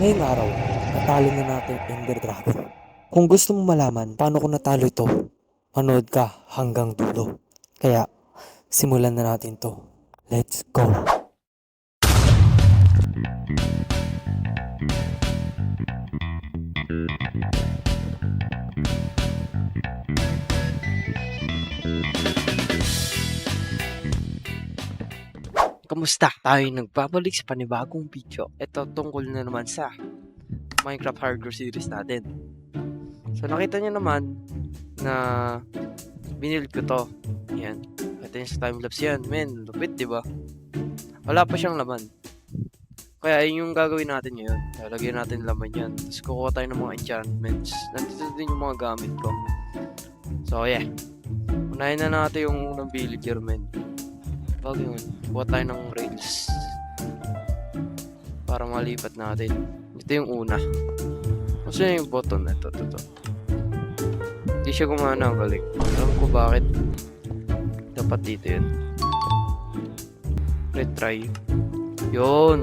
Ngayong araw, natalo na natin Ender Dragon. Kung gusto mo malaman paano ko natalo ito, manood ka hanggang dulo. Kaya, simulan na natin to. Let's go! Kamusta? Tayo nagbabalik sa panibagong video. Ito tungkol na naman sa Minecraft Hardcore series natin. So nakita nyo naman na binild ko to. Yan. Ito yung sa timelapse yan. Men, lupit diba? Wala pa siyang laman. Kaya yun yung gagawin natin ngayon. Lalagyan natin laman yan. Tapos kukuha tayo ng mga enchantments. Nandito din yung mga gamit ko. So yeah. Unahin na natin yung unang villager, men. Bago yun, kuha tayo ng rails para malipat natin. Ito yung una. Kasi yung button na ito. Hindi siya gumana ang galing. Alam ko bakit. Dapat dito yun. Retry. Yun.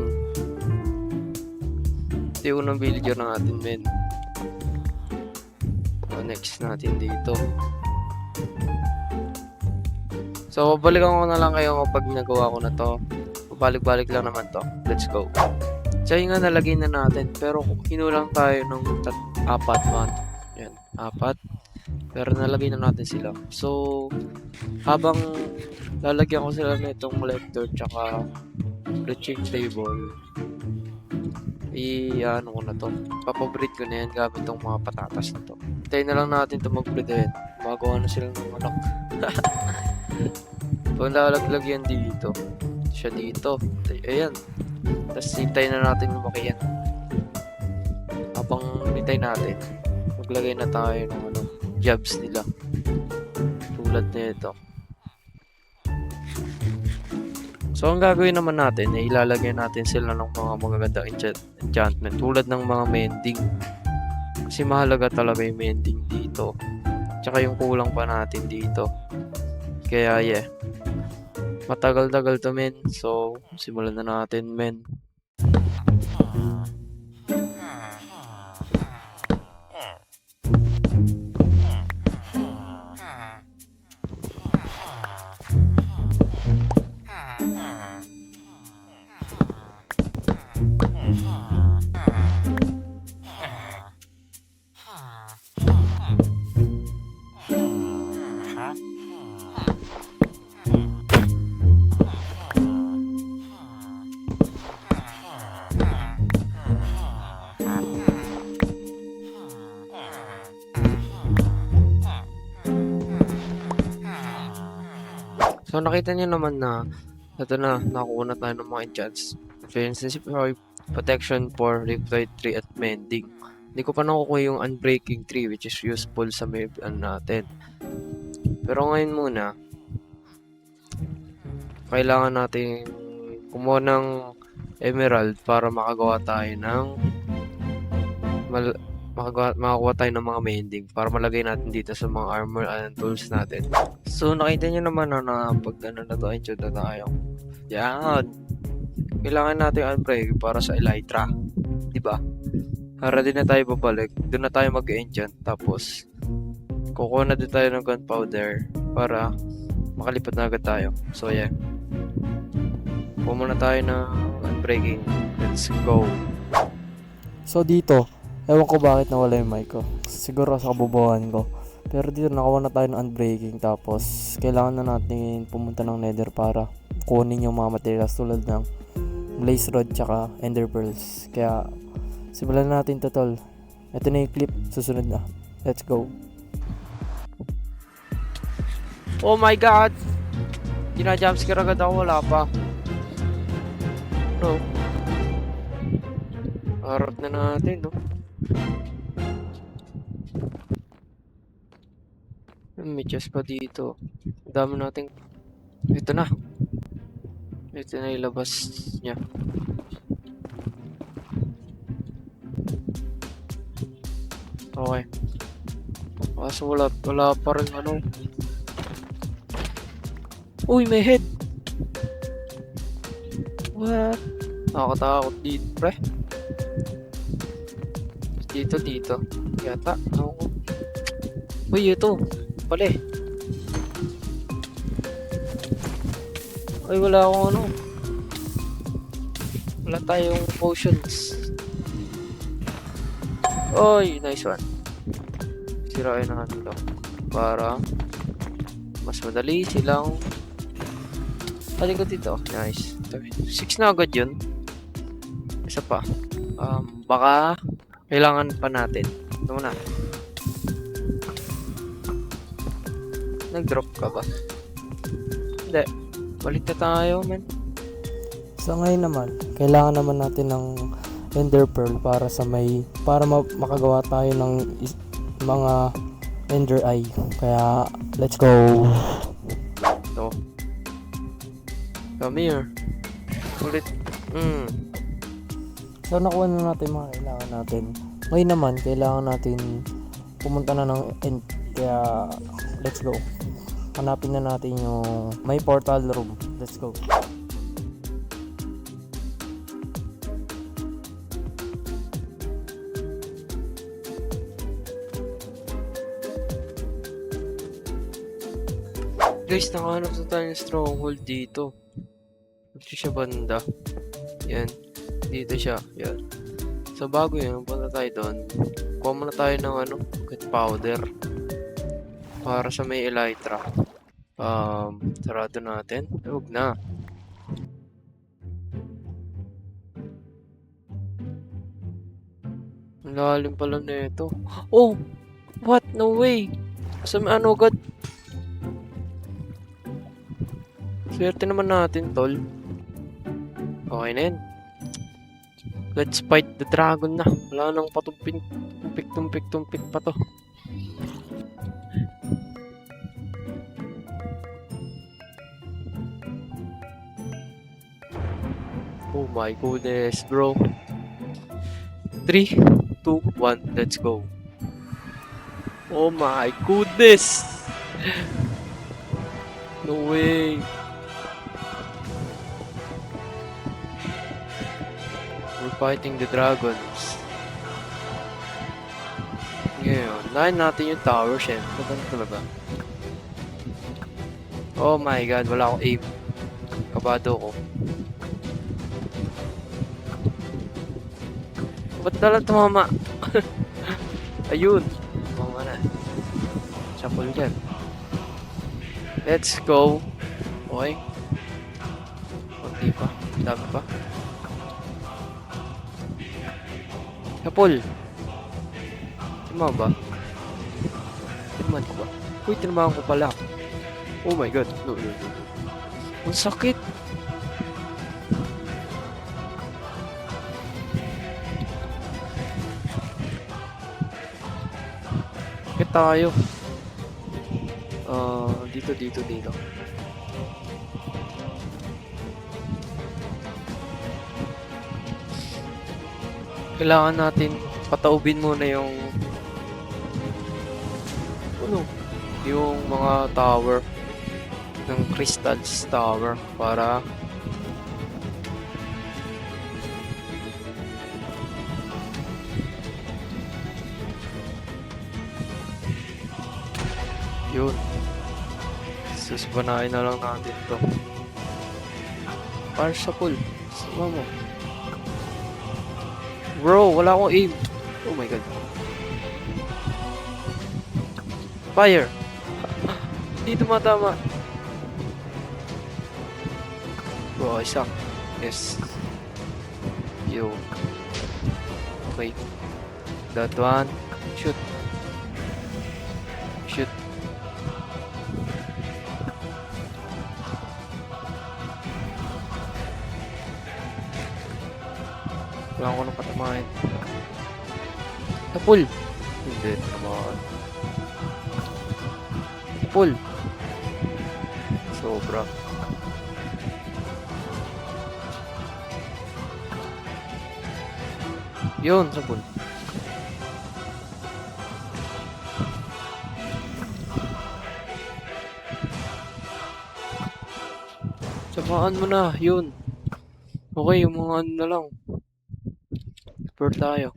Ito yung unang villager na natin, men. So, next natin dito. So, balikan ko na lang kayo kapag nagawa ko na to. Balik-balik lang naman to. Let's go. So, yun nga nalagay na natin. Pero kinulang tayo ng 4 man. Yan, 4. Pero nalagay na natin sila. So, habang lalagyan ko sila na itong collector tsaka glitching table, ano ko na to. Papabreed ko na yan gamit tong mga patatas na to. Hintayin na lang natin ito mag-breed yan. Magawa na sila ng manok. Kung lalaglag yan dito, siya dito, ayan. Tapos hintayin na natin lumaki yan. Habang hintayin natin, maglagay na tayo ng jobs nila. Tulad nito. So ang gagawin naman natin ay ilalagay natin sila ng mga magagandang enchantment tulad ng mga mending. Kasi mahalaga talaga yung mending dito. Tsaka yung kulang pa natin dito. Kaya yeah. Matagal-tagal to, men. So, simulan na natin, men. So, nakita niyo naman na ito na, nakuha na tayo ng mga enchants. Defensive protection for reptile tree at mending. Hindi ko pa nakukuha yung unbreaking tree which is useful sa may natin. Pero ngayon muna, kailangan natin kumuha ng emerald para makagawa tayo ng makakuha tayo ng mga mending para malagay natin dito sa mga armor and tools natin. So nakita nyo naman na pag na to, enchant na tayo. Yan. Kailangan natin yung unbreak para sa elytra. Diba? Para din na tayo babalik. Doon na tayo mag-enchant. Tapos, kukuha na din tayo ng gunpowder para makalipat na agad tayo. So yeah. Kuha muna tayo ng unbreaking. Let's go. So dito, ewan ko bakit nawala yung mic ko. Siguro sa kabubuhan ko. Pero dito nakawa na tayo ng unbreaking. Tapos kailangan na natin pumunta ng nether para kunin yung mga materials tulad ng blaze rod tsaka ender pearls. Kaya simulan na natin to, tol. Ito na yung clip, susunod na. Let's go. Oh my god! Gina-jumpscare agad ako, wala pa. No. Harap na natin, no? May chest pa dito. Ang dami nating... Ito na. Ito na ilabas niya. Okay. Kaso wala pa rin ano. Uy, may head! What? Nakakatakot dito, pre. Dito. Yata. Oo. Uy, ito. Pala eh. Ay, wala akong ano. Wala tayong potions. Oy, nice one. Sirain na natin to. Para mas madali silang ko dito. Nice. 6 na agad yun. Isa pa. Baka kailangan pa natin. Ito muna. Nag-drop ka ba? Hindi. Balik na tayo, man. So ngayon naman, kailangan naman natin ng Ender Pearl para makagawa tayo ng mga Ender Eye. Kaya let's go. Ito. Come here. Ulit. So nakuha na natin mga kailangan natin. Ngayon naman, kailangan natin pumunta na ng end. Kaya let's go. Hanapin na natin yung may portal room. Let's go. Guys, nakahanap na tayo ng stronghold dito. Dito siya banda. Yan. Dito siya. Yan. So, bago yun, punta tayo doon. Kuha muna tayo ng gunpowder. Para sa may elytra. Sarado natin. Huwag na. Ang lalim pala na ito. Oh! What? No way! Sa may God? Swerte naman natin, tol. Okay na yan. Let's fight the dragon na. Wala nang patumpik, tumpik pa to. Oh my goodness, bro. 3, 2, 1, let's go. Oh my goodness! No way! We're fighting the dragons. Ngayon, nahin natin yung tower, syempre. Ganun talaga. Oh my god, wala akong aim. Kabado ko. Ba't nalang tumama? Ayun. Tumama na. Shuffle dyan. Let's go. Okay. Hindi pa. Dami pa. Kapul. Tama ba? Tinaman ko ba? Uy, tinamaan ko pala. Oh my god. No. Ang sakit. Sakit tayo. Dito. Kailangan natin pataubin muna yung yung mga tower ng crystals tower para yun. Susbanahin na lang natin to. Para sa pool. Sama mo. Bro, wala akong aim. Oh my god. Fire! Hindi tumatama. Bro, isa. Yes. Yo. Okay. That one. Shoot. Wala ko nang patamahin. Napul! Hindi, tamahan. Napul! Sobra. Yun, napul. Samaan mo na, yun. Okay, yung mga ano na lang. Super tayo.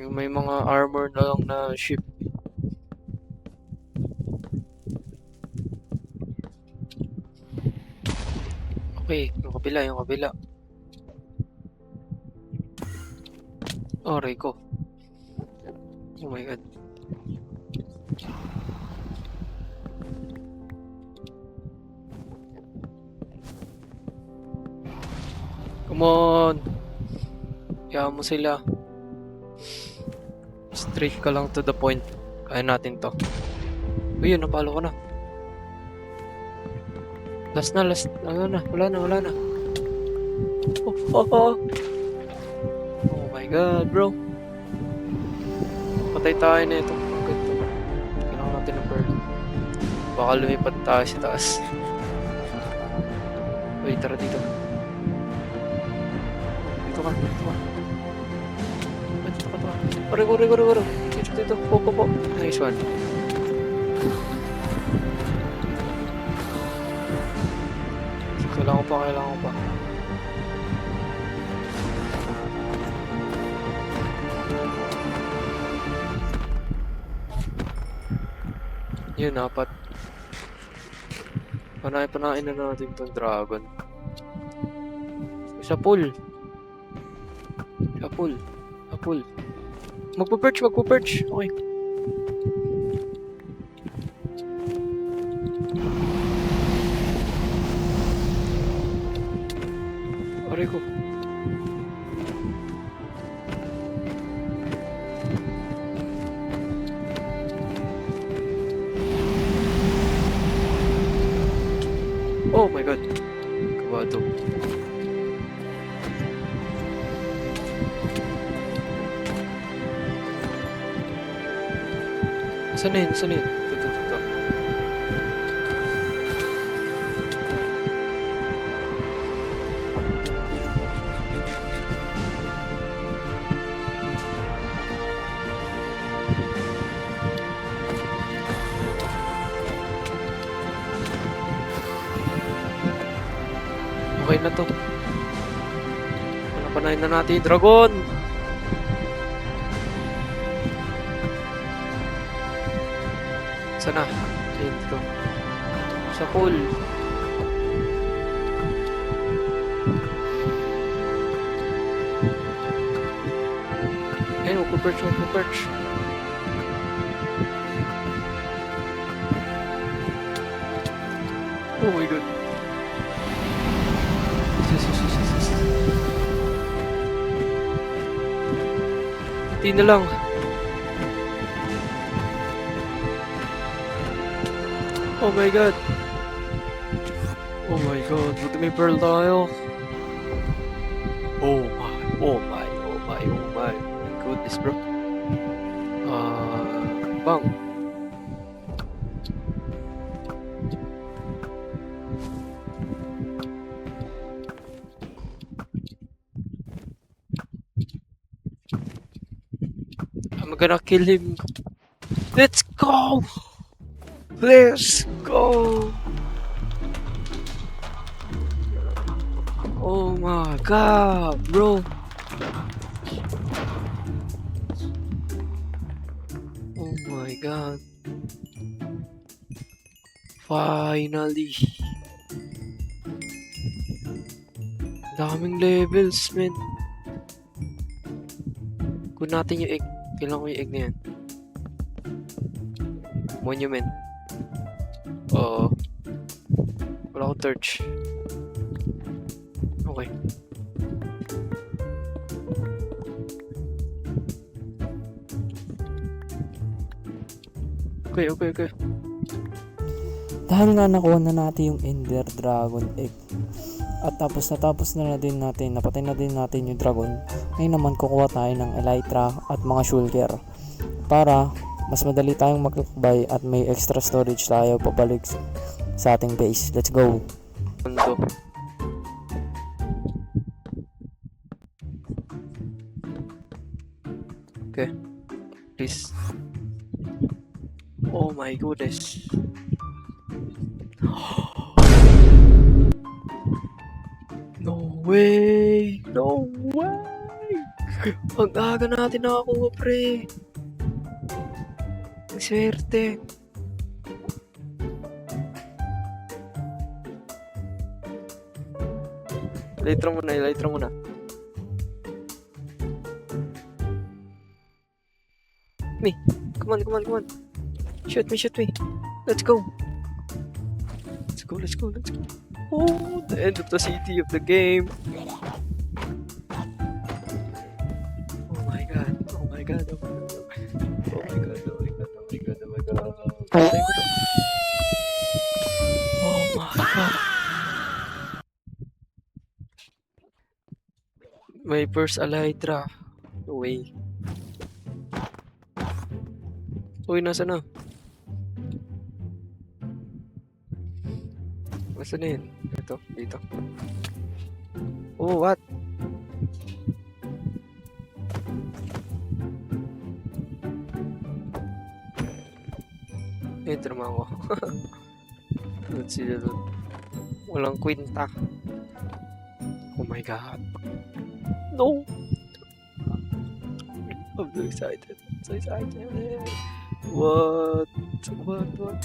Yung may mga armor na lang na ship. Okay, yung kabila, yung kabila. Aray ko. Oh my god. Come on! Kaya mo sila. Straight ka lang to the point. Kaya natin to. Uy, yun, napalo ko na. Last na, last. Wala na, wala na, wala na. Oh, oh, oh. Oh my god, bro. Patay tayo na ito. Ang ganito. Kailangan natin ng pearl. Baka lumipad tayo sa taas. Uy, tara dito. Dito ka, dito ka. Dito ka, dito ka. Ore. Dito. Po. Nice one. Kailangan ko pa. Yun, apat. Panain na natin tong dragon. Sa pool. Magpo-perch. Okay. Aray ko. Oh my god. Kabado. Saan na yun? Ito. Okay na to. Panayin na natin yung dragon! Sana. Ayun dito. Sa pool. Ayun, magpo-perch. Oh my god. Sus. Hindi na lang. Oh my god. Buti may pearl tayo. Oh my. My goodness, bro. Bang. I'm gonna kill him. Let's go! Oh my god, bro. Oh my god. Finally. Daming levels, man. Kunin natin yung egg. Kailangan ko yung egg na yan. Monument. Wala akong torch. Okay. Okay. Dahil nga nakuha na natin yung Ender Dragon Egg at tapos na din natin, napatay na din natin yung dragon, ngayon naman kukuha tayo ng Elytra at mga shulker para mas madali tayong maglakbay at may extra storage tayo pabalik sa ating base. Let's go! Mundo. Okay. Please. Oh my goodness. No way! Ang aga natin nakakuha, pre. Ang swerte. Elytra muna, elytra muna. Me, come on, come on, come on. Shoot me, shoot me. Let's go. Let's go, let's go, let's go. Oh, the end of the city of the game. Oh my god, oh my god, oh my god. Oh my god, oh my god, oh my god, oh my god. Patay ko to. Oh my god. My first Elytra. No way. Uy, nasa na? Nasa na yun? Ito, dito. Oh, what? Ito naman ako. Let's see that. Walang kwinta. Oh my god. No! I'm so excited. So excited. What? What?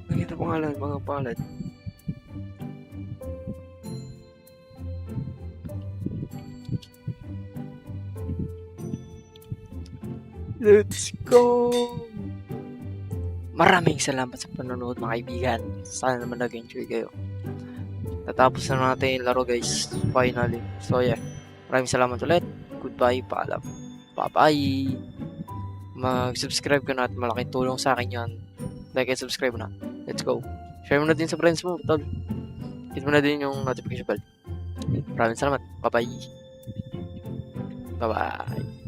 Nakita pangalan, mga pangalan. Let's go! Maraming salamat sa panonood mga kaibigan. Sana naman nag-enjoy kayo. Tatapos na natin yung laro guys. Finally. So yeah. Maraming salamat ulit. Goodbye. Paalam. Bye-bye. Mag-subscribe ka na at malaking tulong sa akin yan. Like and subscribe na. Let's go. Share mo na din sa friends mo. Tol. Hit mo na din yung notification bell. Maraming salamat. Bye-bye. Bye-bye.